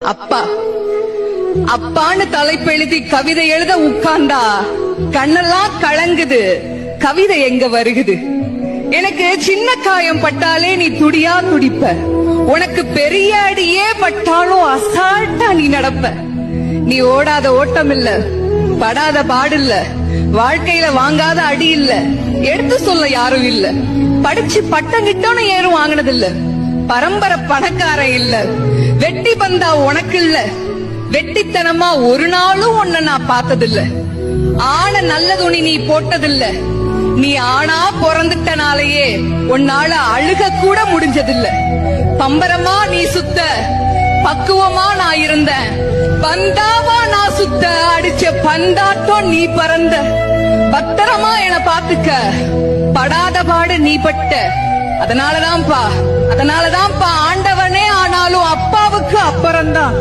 அப்பா அப்பான்னு தலைப்பெழுதி கவிதை எழுத உட்கார்ந்தா கண்ணெல்லாம் கலங்குது. கவிதை எங்க வருகுது? எனக்கு சின்ன காயம் பட்டாலே நீ துடியா துடிப்ப. உனக்கு பெரிய அடியே பட்டாலும் அசால்ட்டா நீ நடப்ப. நீ ஓடாத ஓட்டம் இல்ல, படாத பாடு இல்ல, வாழ்க்கையில வாங்காத அடி இல்ல, எடுத்து சொல்ல யாரும் இல்ல. படிச்சு பட்டம் கிட்டோன்னு ஏறும் வாங்கினது இல்ல. பரம்பரை பணக்காரன் இல்ல. வெட்டி பந்தா உனக்கு இல்ல. வெட்டித்தனமா ஒரு நாளும் உன்னை நான் பார்த்ததில்ல. ஆன நல்ல துணி நீ போட்டதில்ல. நீ ஆனா பிறந்துட்டனாலேயே உன்னால அழுக கூட முடிஞ்சதில்ல. பம்பரமா நீ சுத்த, பக்குவமா நான் இருந்தேன். பந்தாவா நான் சுத்த, அடிச்ச பந்தாட்டம் நீ பறந்த. பத்திரமா என பாத்துக்க, படாத பாடு நீ பட்ட. அதனாலதான்ப்பா ஆண்டவனே ஆனாலும் அப்பாவுக்கு அப்புறம்தான்